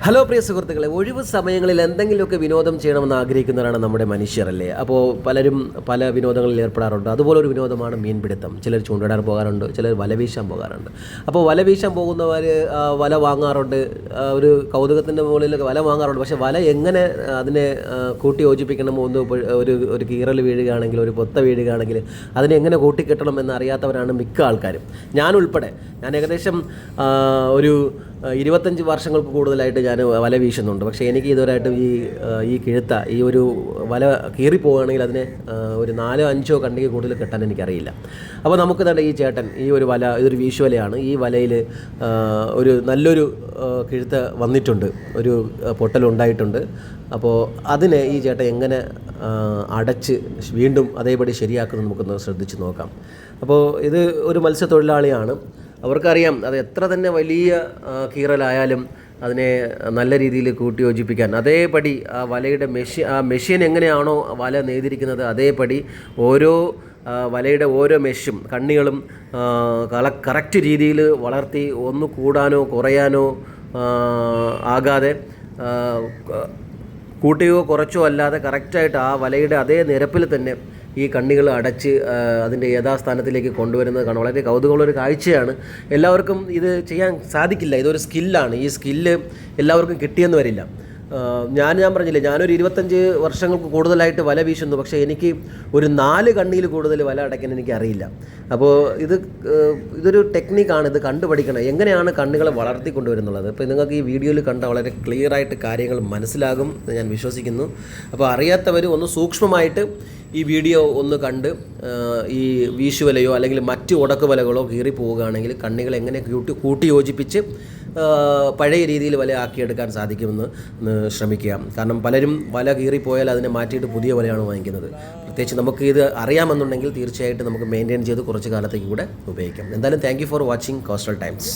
Hello പ്രിയ സുഹൃത്തുക്കളെ, ഒഴിവ് സമയങ്ങളിൽ എന്തെങ്കിലുമൊക്കെ വിനോദം ചെയ്യണമെന്ന് ആഗ്രഹിക്കുന്നവരാണ് നമ്മുടെ മനുഷ്യരല്ലേ. അപ്പോൾ പലരും പല വിനോദങ്ങളിൽ ഏർപ്പെടാറുണ്ട്. അതുപോലൊരു വിനോദമാണ് മീൻപിടുത്തം. ചിലർ ചൂണ്ടയിടാൻ പോകാറുണ്ട്, ചിലർ വല വീശാൻ പോകാറുണ്ട്. അപ്പോൾ വല വീശാൻ പോകുന്നവർ വല വാങ്ങാറുണ്ട്, ഒരു കൗതുകത്തിൻ്റെ മുകളിൽ വല വാങ്ങാറുണ്ട്. പക്ഷേ വല എങ്ങനെ അതിനെ കൂട്ടി യോജിപ്പിക്കണം, ഒരു കീറൽ വീഴുകയാണെങ്കിൽ, ഒരു പൊത്ത വീഴുകയാണെങ്കിൽ അതിനെ എങ്ങനെ കൂട്ടിക്കെട്ടണം എന്നറിയാത്തവരാണ് മിക്ക ആൾക്കാരും, ഞാനുൾപ്പെടെ. ഞാൻ ഏകദേശം ഒരു 25 വർഷങ്ങൾക്ക് കൂടുതലായിട്ട് ഞാൻ വല വീശുന്നുണ്ട്. പക്ഷേ എനിക്ക് ഇതുവരെയായിട്ട് ഈ കിഴുത്ത ഈ ഒരു വല കീറിപ്പോവുകയാണെങ്കിൽ അതിനെ ഒരു 4-5 കണ്ണിക്ക് കൂടുതൽ കെട്ടാൻ എനിക്കറിയില്ല. അപ്പോൾ നമുക്ക് തന്നെ ഈ ചേട്ടൻ ഈ ഒരു വല, ഇതൊരു വീശുവലയാണ്. ഈ വലയിൽ ഒരു നല്ലൊരു കിഴുത്ത വന്നിട്ടുണ്ട്, ഒരു പൊട്ടലുണ്ടായിട്ടുണ്ട്. അപ്പോൾ അതിനെ ഈ ചേട്ടൻ എങ്ങനെ അടച്ച് വീണ്ടും അതേപടി ശരിയാക്കുന്നത് നമുക്കൊന്ന് ശ്രദ്ധിച്ച് നോക്കാം. അപ്പോൾ ഇത് ഒരു മത്സ്യത്തൊഴിലാളിയാണ്. അവർക്കറിയാം അത് എത്ര തന്നെ വലിയ കീറലായാലും അതിനെ നല്ല രീതിയിൽ കൂട്ടി യോജിപ്പിക്കാൻ അതേപടി ആ വലയുടെ മെഷീൻ എങ്ങനെയാണോ വല നെയ്തിരിക്കുന്നത് അതേപടി വലയുടെ ഓരോ മെഷും കണ്ണികളും കറക്റ്റ് രീതിയിൽ വളർത്തി ഒന്ന് കൂടാനോ കുറയാനോ ആകാതെ, കൂട്ടിയോ കുറച്ചോ അല്ലാതെ കറക്റ്റായിട്ട് ആ വലയുടെ അതേ നിരപ്പിൽ തന്നെ ഈ കണ്ണികൾ അടച്ച് അതിൻ്റെ യഥാസ്ഥാനത്തിലേക്ക് കൊണ്ടുവരുന്നത് കാണാം. വളരെ കൗതുകമുള്ളൊരു കാഴ്ചയാണ്. എല്ലാവർക്കും ഇത് ചെയ്യാൻ സാധിക്കില്ല. ഇതൊരു സ്കില്ലാണ്. ഈ സ്കില്ല് എല്ലാവർക്കും കിട്ടിയെന്ന് വരില്ല. ഞാൻ പറഞ്ഞില്ലേ, ഞാനൊരു 25 വർഷങ്ങൾക്ക് കൂടുതലായിട്ട് വല വീശുന്നു. പക്ഷേ എനിക്ക് ഒരു 4 കണ്ണിയിൽ കൂടുതൽ വല അടയ്ക്കാൻ എനിക്കറിയില്ല. അപ്പോൾ ഇതൊരു ടെക്നിക്കാണ്. ഇത് കണ്ടുപഠിക്കണം, എങ്ങനെയാണ് കണ്ണുകളെ വളർത്തിക്കൊണ്ടുവരുന്നുള്ളത്. ഇപ്പോൾ നിങ്ങൾക്ക് ഈ വീഡിയോയിൽ കണ്ട വളരെ ക്ലിയറായിട്ട് കാര്യങ്ങൾ മനസ്സിലാകും എന്ന് ഞാൻ വിശ്വസിക്കുന്നു. അപ്പോൾ അറിയാത്തവർ ഒന്ന് സൂക്ഷ്മമായിട്ട് ഈ വീഡിയോ ഒന്ന് കണ്ട് ഈ വീശുവലയോ അല്ലെങ്കിൽ മറ്റ് ഉടക്കുവലകളോ കീറിപ്പോവുകയാണെങ്കിൽ കണ്ണികൾ എങ്ങനെ കൂട്ടി യോജിപ്പിച്ച് പഴയ രീതിയിൽ വല ആക്കിയെടുക്കാൻ സാധിക്കുമെന്ന് ശ്രമിക്കുക. കാരണം പലരും വല കീറിപ്പോയാൽ അതിനെ മാറ്റിയിട്ട് പുതിയ വലയാണ് വാങ്ങിക്കുന്നത്. പ്രത്യേകിച്ച് നമുക്ക് ഇത് അറിയാമെന്നുണ്ടെങ്കിൽ തീർച്ചയായിട്ടും നമുക്ക് മെയിൻറ്റെയിൻ ചെയ്ത് കുറച്ച് കാലത്തേക്ക് കൂടെ ഉപയോഗിക്കാം. എന്തായാലും thank you for watching coastal times.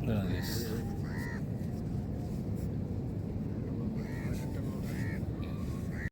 Nice.